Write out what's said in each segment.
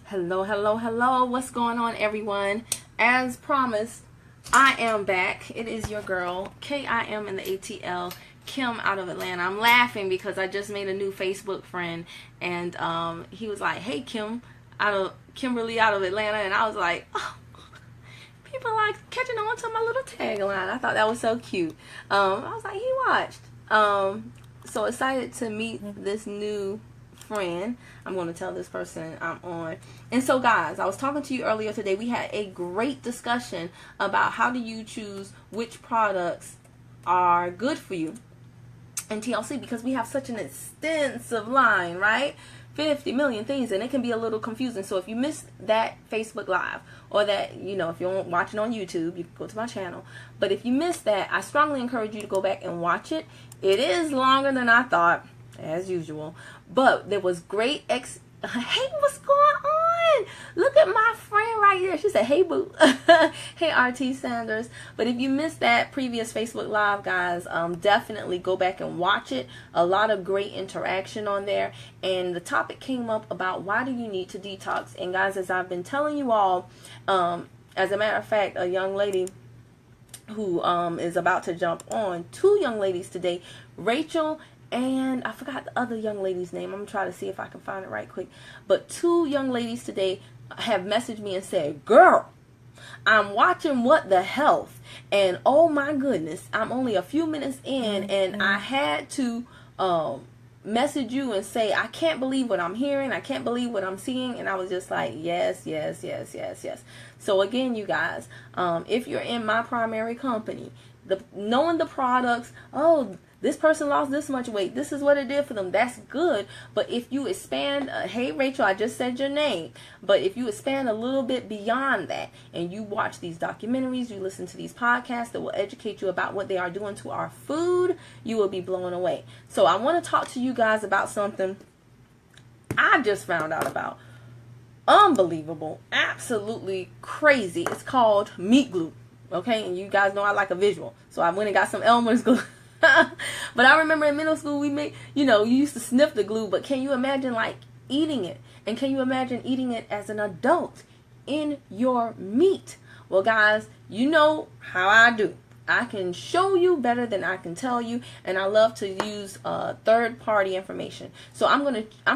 Hello, hello, hello. What's going on, everyone? As promised, I am back. It is your girl, Kim in the ATL, Kim out of Atlanta. I'm laughing because I just made a new Facebook friend, and he was like, "Hey, Kimberly out of Atlanta," and I was like, "Oh, people like catching on to my little tagline." I thought that was so cute. I was like, he watched. So excited to meet this new friend. I'm going to tell this person I'm on. And so, guys, I was talking to you earlier today. We had a great discussion about how do you choose which products are good for you in TLC, because we have such an extensive line, right? 50 million things, and it can be a little confusing. So if you missed that Facebook Live, or that, if you're watching on YouTube, you can go to my channel. But if you missed that, I strongly encourage you to go back and watch it. It is longer than I thought, as usual. But there was great hey, what's going on? Look at my friend right there. She said, "Hey, boo." Hey, RT Sanders. But if you missed that previous Facebook Live, guys, definitely go back and watch it. A lot of great interaction on there. And the topic came up about why do you need to detox. And guys, as I've been telling you all, as a matter of fact, a young lady who is about to jump on, two young ladies today, Rachel and I forgot the other young lady's name. I'm going to try to see if I can find it right quick. But two young ladies today have messaged me and said, "Girl, I'm watching What the Health, and oh my goodness, I'm only a few minutes in, and I had to message you and say, I can't believe what I'm hearing. I can't believe what I'm seeing." And I was just like, yes. So again, you guys, if you're in my primary company, knowing the products, this person lost this much weight, this is what it did for them, that's good. But if you expand, hey Rachel, I just said your name, but if you expand a little bit beyond that, and you watch these documentaries, you listen to these podcasts that will educate you about what they are doing to our food, you will be blown away. So I want to talk to you guys about something I just found out about. Unbelievable, absolutely crazy. It's called meat glue. Okay, and you guys know I like a visual, so I went and got some Elmer's glue. But I remember in middle school we made, you used to sniff the glue, but can you imagine eating it? And can you imagine eating it as an adult in your meat? Well, guys, you know how I do. I can show you better than I can tell you, and I love to use third-party information. So I'm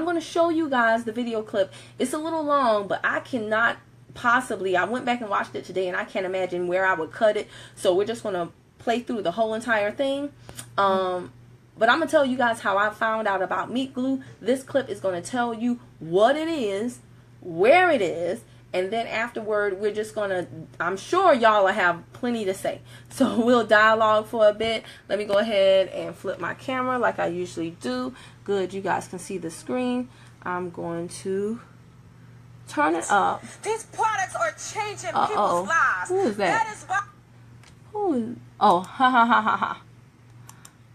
gonna show you guys the video clip. It's a little long, but I cannot possibly, I went back and watched it today, and I can't imagine where I would cut it. So we're just gonna play through the whole entire thing. But I'm gonna tell you guys how I found out about meat glue. This clip is gonna tell you what it is, where it is, and then afterward we're just gonna, I'm sure y'all will have plenty to say, so we'll dialogue for a bit. Let me go ahead and flip my camera like I usually do. Good, you guys can see the screen. I'm going to turn it up. These products are changing people's lives. Who is that? That is why. Who is? Oh, ha.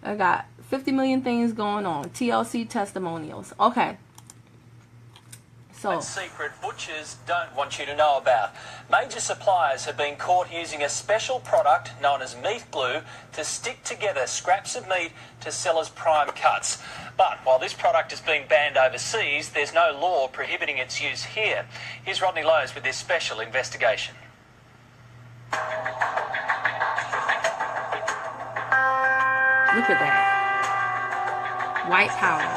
I got 50 million things going on. TLC testimonials. Okay. So, secret butchers don't want you to know about. Major suppliers have been caught using a special product known as meat glue to stick together scraps of meat to sell as prime cuts. But while this product is being banned overseas, there's no law prohibiting its use here. Here's Rodney Lowe's with this special investigation. Look at that. White powder.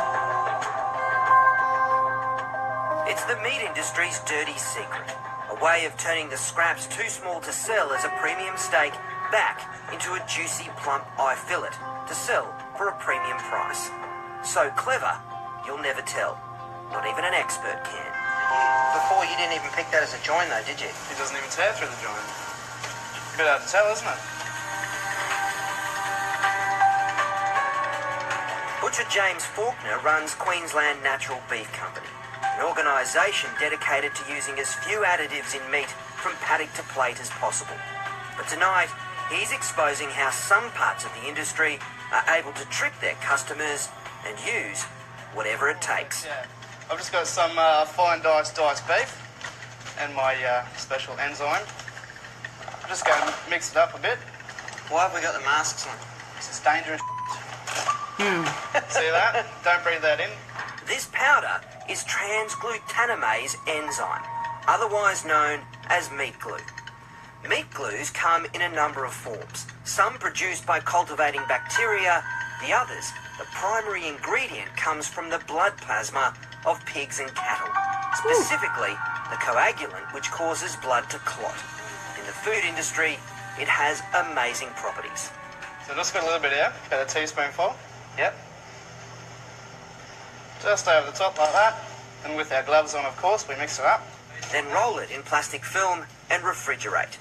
It's the meat industry's dirty secret. A way of turning the scraps too small to sell as a premium steak back into a juicy, plump eye fillet to sell for a premium price. So clever, you'll never tell. Not even an expert can. Before, you didn't even pick that as a join, though, did you? It doesn't even tear through the joint. A bit hard to tell, isn't it? Butcher James Faulkner runs Queensland Natural Beef Company, an organisation dedicated to using as few additives in meat from paddock to plate as possible. But tonight, he's exposing how some parts of the industry are able to trick their customers and use whatever it takes. Yeah, I've just got some fine diced beef and my special enzyme. I'm just going to mix it up a bit. Why have we got the masks on? Because it's dangerous. See that? Don't breathe that in. This powder is transglutaminase enzyme, otherwise known as meat glue. Meat glues come in a number of forms, some produced by cultivating bacteria, the others, the primary ingredient comes from the blood plasma of pigs and cattle, specifically the coagulant which causes blood to clot. In the food industry, it has amazing properties. So just put a little bit out, about a teaspoonful. Yep. Just over the top like that. And with our gloves on, of course, we mix it up. Then roll it in plastic film and refrigerate.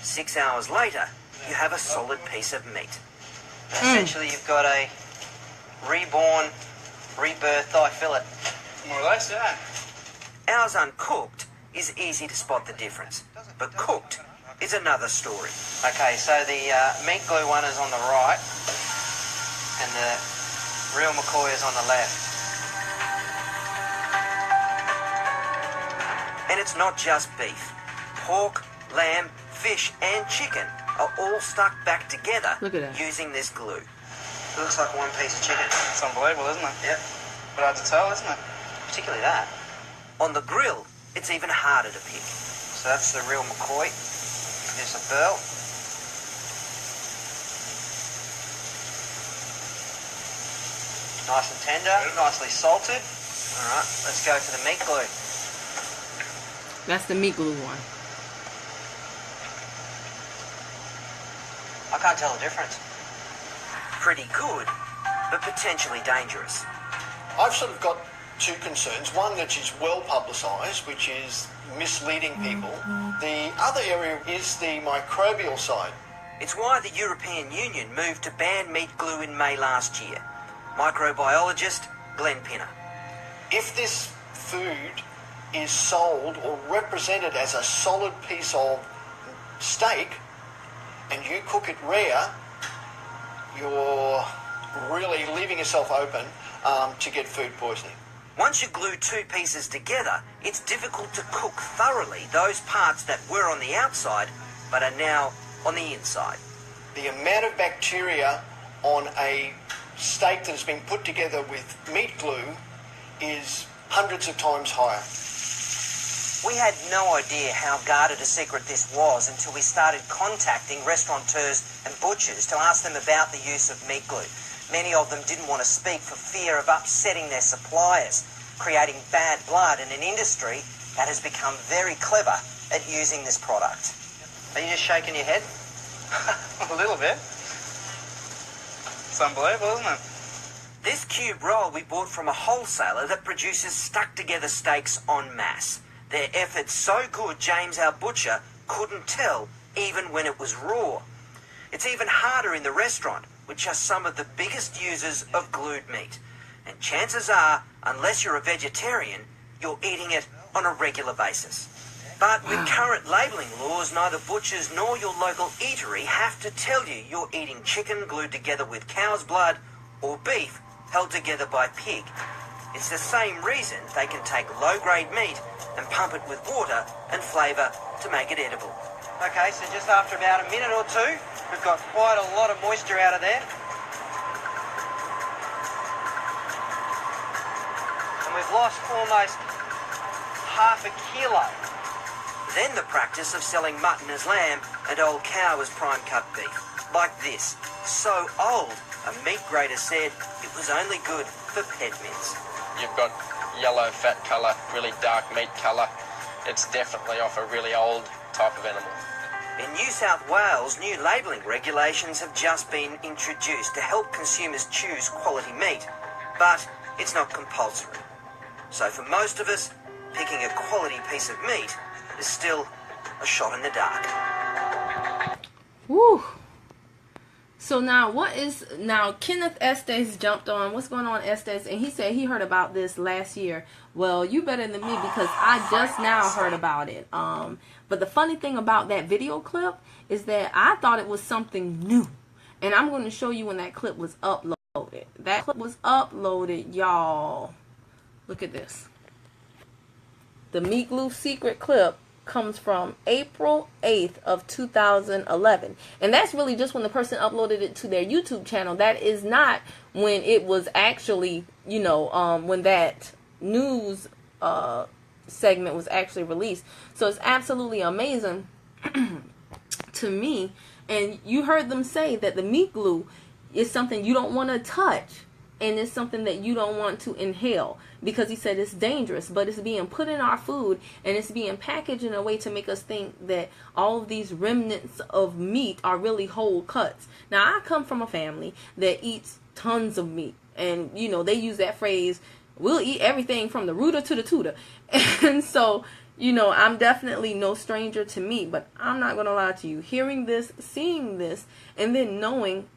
6 hours later, you have a solid piece of meat. Essentially, you've got a reborn, rebirthed thigh fillet. More or less, yeah. Ours uncooked is easy to spot the difference, but cooked is another story. Okay, so the meat glue one is on the right, and the real McCoy is on the left. And it's not just beef. Pork, lamb, fish and chicken are all stuck back together Look at that. using this glue. It looks like one piece of chicken. It's unbelievable, isn't it? Yep. But hard to tell, isn't it? Particularly that. On the grill, it's even harder to pick. So that's the real McCoy. There's a burl. Nice and tender, nicely salted. All right, let's go for the meat glue. That's the meat glue one. I can't tell the difference. Pretty good, but potentially dangerous. I've sort of got two concerns. One that is well publicised, which is misleading people. The other area is the microbial side. It's why the European Union moved to ban meat glue in May last year. Microbiologist Glenn Pinner. If this food is sold or represented as a solid piece of steak and you cook it rare, you're really leaving yourself open to get food poisoning. Once you glue two pieces together, it's difficult to cook thoroughly those parts that were on the outside but are now on the inside. The amount of bacteria on a steak that has been put together with meat glue is hundreds of times higher. We had no idea how guarded a secret this was until we started contacting restaurateurs and butchers to ask them about the use of meat glue. Many of them didn't want to speak for fear of upsetting their suppliers, creating bad blood in an industry that has become very clever at using this product. Are you just shaking your head? A little bit. It's unbelievable, isn't it? This cube roll we bought from a wholesaler that produces stuck-together steaks en masse. Their efforts so good, James, our butcher, couldn't tell even when it was raw. It's even harder in the restaurant, which are some of the biggest users of glued meat. And chances are, unless you're a vegetarian, you're eating it on a regular basis. But with current labelling laws, neither butchers nor your local eatery have to tell you you're eating chicken glued together with cow's blood or beef held together by pig. It's the same reason they can take low-grade meat and pump it with water and flavour to make it edible. Okay, so just after about a minute or two, we've got quite a lot of moisture out of there. And we've lost almost half a kilo. Then the practice of selling mutton as lamb and old cow as prime cut beef. Like this. So old, a meat grader said it was only good for pet mince. You've got yellow fat colour, really dark meat colour. It's definitely off a really old type of animal. In New South Wales, new labelling regulations have just been introduced to help consumers choose quality meat, but it's not compulsory. So for most of us, picking a quality piece of meat is still a shot in the dark. Woo. So now Kenneth Estes jumped on. What's going on, Estes? And he said he heard about this last year. Well, you better than me because I just now heard about it. But the funny thing about that video clip is that I thought it was something new. And I'm going to show you when that clip was uploaded. That clip was uploaded, y'all. Look at this. The meat glue secret clip comes from April 8th of 2011. And that's really just when the person uploaded it to their YouTube channel. That is not when it was actually, when that news segment was actually released. So it's absolutely amazing to me. And you heard them say that the meat glue is something you don't want to touch, and it's something that you don't want to inhale, because he said it's dangerous, but it's being put in our food, and it's being packaged in a way to make us think that all of these remnants of meat are really whole cuts. Now, I come from a family that eats tons of meat, and you know, they use that phrase, we'll eat everything from the rooter to the tutor. And so, you know, I'm definitely no stranger to meat, but I'm not going to lie to you. Hearing this, seeing this, and then knowing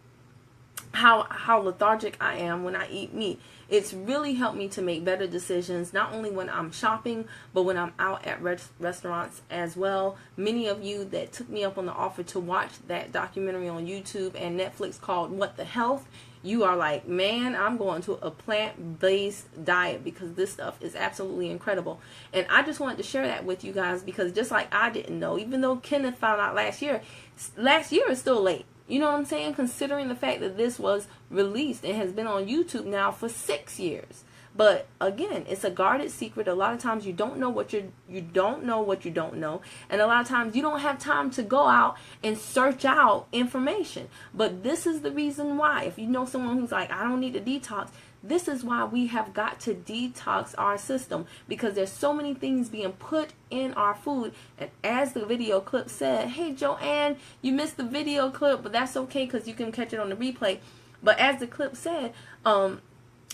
how lethargic I am when I eat meat, it's really helped me to make better decisions, not only when I'm shopping, but when I'm out at restaurants as well. Many of you that took me up on the offer to watch that documentary on YouTube and Netflix called What the Health, you are like, man, I'm going to a plant-based diet because this stuff is absolutely incredible. And I just wanted to share that with you guys, because just like I didn't know, even though Kenneth found out last year is still late. You know what I'm saying? Considering the fact that this was released and has been on YouTube now for 6 years. But again, it's a guarded secret. A lot of times you don't know what you don't know what you don't know. And a lot of times you don't have time to go out and search out information. But this is the reason why. If you know someone who's like, I don't need to detox, this is why we have got to detox our system, because there's so many things being put in our food. And as the video clip said, hey Joanne, you missed the video clip, but that's okay because you can catch it on the replay. But as the clip said,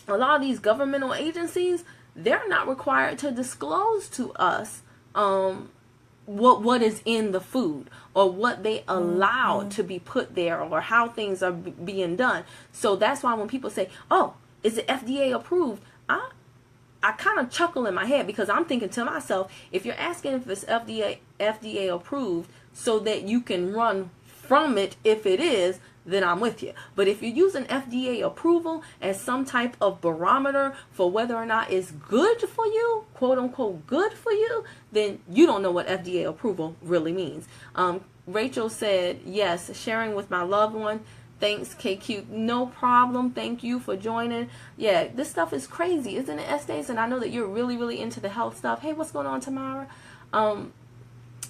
a lot of these governmental agencies, they're not required to disclose to us what is in the food, or what they allow to be put there, or how things are being done. So that's why when people say, oh, is it FDA approved? I kind of chuckle in my head, because I'm thinking to myself, if you're asking if it's FDA approved so that you can run from it if it is, then I'm with you. But if you're using FDA approval as some type of barometer for whether or not it's good for you, quote unquote good for you, then you don't know what FDA approval really means. Rachel said, yes, sharing with my loved one. Thanks, KQ. No problem. Thank you for joining. Yeah, this stuff is crazy, isn't it, Estes? And I know that you're really, really into the health stuff. Hey, what's going on, Tamara?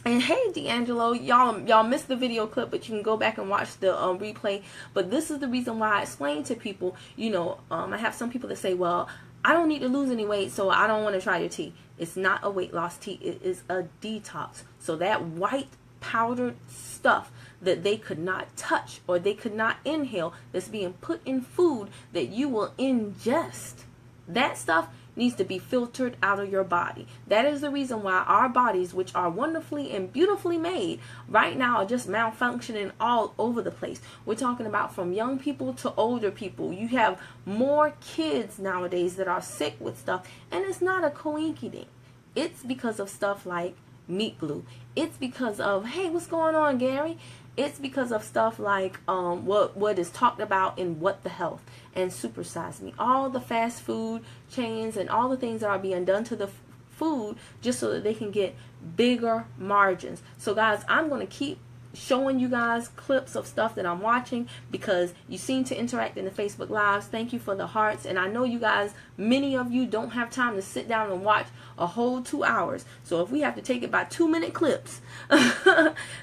And hey, D'Angelo, y'all missed the video clip, but you can go back and watch the replay. But this is the reason why I explain to people, you know, I have some people that say, well, I don't need to lose any weight, so I don't want to try your tea. It's not a weight loss tea. It is a detox. So that white powdered stuff that they could not touch or they could not inhale, that's being put in food that you will ingest, that stuff needs to be filtered out of your body. That is the reason why our bodies, which are wonderfully and beautifully made, right now are just malfunctioning all over the place. We're talking about from young people to older people. You have more kids nowadays that are sick with stuff, and it's not a coinky-dink. It's because of stuff like meat glue. It's because of, hey, what's going on, Gary? It's because of stuff like what is talked about in What the Health and Super Size Me. All the fast food chains and all the things that are being done to the food just so that they can get bigger margins. So guys, I'm going to keep showing you guys clips of stuff that I'm watching, because you seem to interact in the Facebook Lives. Thank you for the hearts. And I know you guys, many of you don't have time to sit down and watch a whole 2 hours. So if we have to take it by 2-minute clips,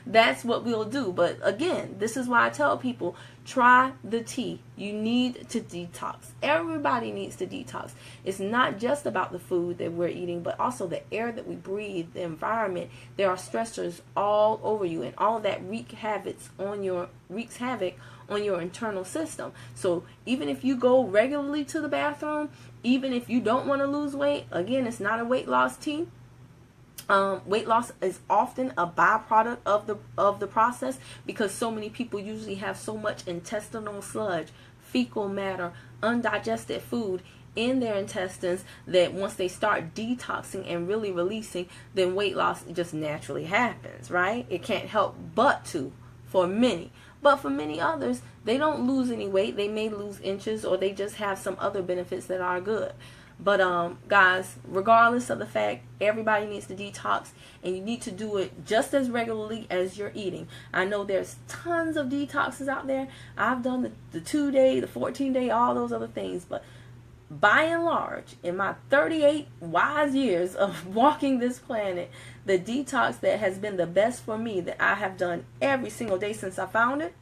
that's what we'll do. But again, this is why I tell people, try the tea. You need to detox. Everybody needs to detox. It's not just about the food that we're eating, but also the air that we breathe, the environment. There are stressors all over you, and all of that wreaks havoc on your internal system. So even if you go regularly to the bathroom, even if you don't want to lose weight, again, it's not a weight loss tea. Weight loss is often a byproduct of the process, because so many people usually have so much intestinal sludge, fecal matter, undigested food in their intestines that once they start detoxing and really releasing, then weight loss just naturally happens, right? It can't help but to for many. But for many others, they don't lose any weight. They may lose inches, or they just have some other benefits that are good. But guys, regardless of the fact, everybody needs to detox, and you need to do it just as regularly as you're eating. I know there's tons of detoxes out there. I've done the 2-day, the 14-day, all those other things. But by and large, in my 38 wise years of walking this planet, the detox that has been the best for me, that I have done every single day since I found it,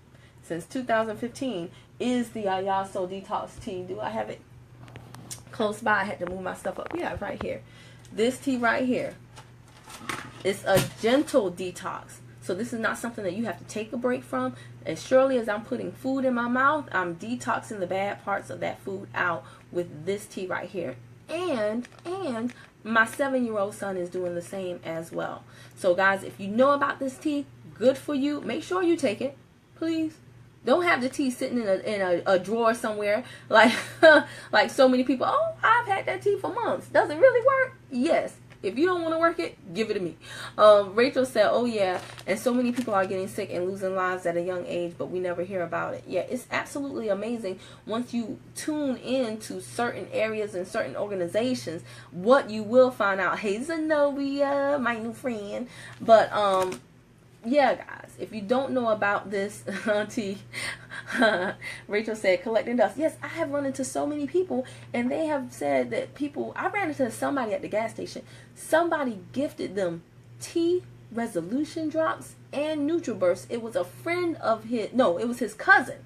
since 2015, is the IASO Detox tea. Do I have it close by? I had to move my stuff up. Yeah, right here. This tea right here. It's a gentle detox. So this is not something that you have to take a break from. As surely as I'm putting food in my mouth, I'm detoxing the bad parts of that food out with this tea right here. And my 7-year-old son is doing the same as well. So guys, if you know about this tea, good for you. Make sure you take it, please. Don't have the tea sitting in a drawer somewhere like like so many people. Oh, I've had that tea for months. Does it really work? Yes. If you don't want to work it, give it to me. Rachel said, oh yeah, and so many people are getting sick and losing lives at a young age, but we never hear about it. Yeah, it's absolutely amazing once you tune in to certain areas and certain organizations, what you will find out. Hey, Zenobia, my new friend. But yeah, guys, if you don't know about this tea, Rachel said, collecting dust. Yes, I have run into so many people, and they have said that people, I ran into somebody at the gas station. Somebody gifted them tea resolution drops and NutriBurst. It was a friend of his, no, it was his cousin,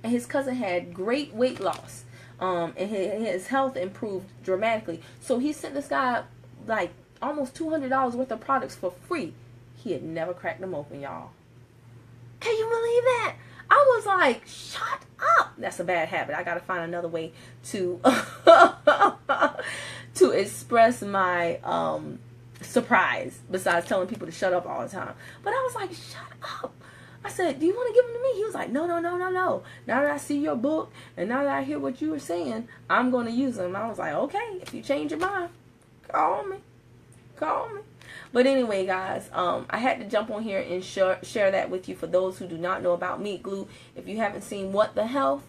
and his cousin had great weight loss, and his health improved dramatically. So he sent this guy like almost $200 worth of products for free. He had never cracked them open, y'all. Can you believe that? I was like, shut up. That's a bad habit. I got to find another way to to express my surprise besides telling people to shut up all the time. But I was like, shut up. I said, do you want to give them to me? He was like, no. Now that I see your book and now that I hear what you were saying, I'm going to use them. I was like, okay, if you change your mind, call me. But anyway, guys, I had to jump on here and share that with you for those who do not know about meat glue. If you haven't seen What the Health,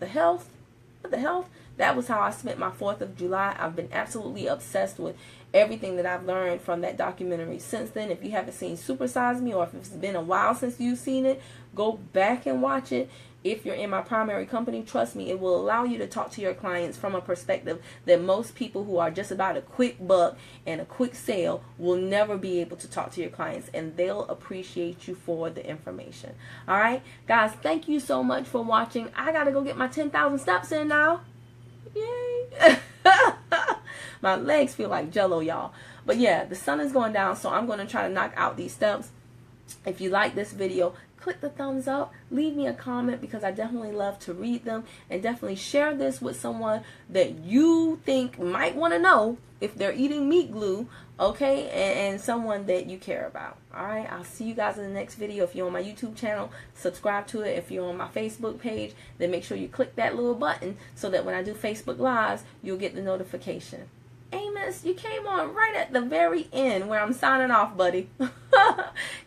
that was how I spent my 4th of July. I've been absolutely obsessed with everything that I've learned from that documentary since then. If you haven't seen Super Size Me, or if it's been a while since you've seen it, go back and watch it. If you're in my primary company, trust me, it will allow you to talk to your clients from a perspective that most people who are just about a quick buck and a quick sale will never be able to talk to your clients, and they'll appreciate you for the information. All right, guys, thank you so much for watching. I got to go get my 10,000 steps in now. Yay. My legs feel like jello, y'all. But yeah, the sun is going down, so I'm going to try to knock out these steps. If you like this video, click the thumbs up, leave me a comment, because I definitely love to read them, and definitely share this with someone that you think might want to know if they're eating meat glue, okay, and someone that you care about. All right, I'll see you guys in the next video. If you're on my YouTube channel, subscribe to it. If you're on my Facebook page, then make sure you click that little button so that when I do Facebook Lives, you'll get the notification. Amos, you came on right at the very end where I'm signing off, buddy.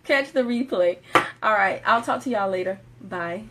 Catch the replay. All right, I'll talk to y'all later. Bye.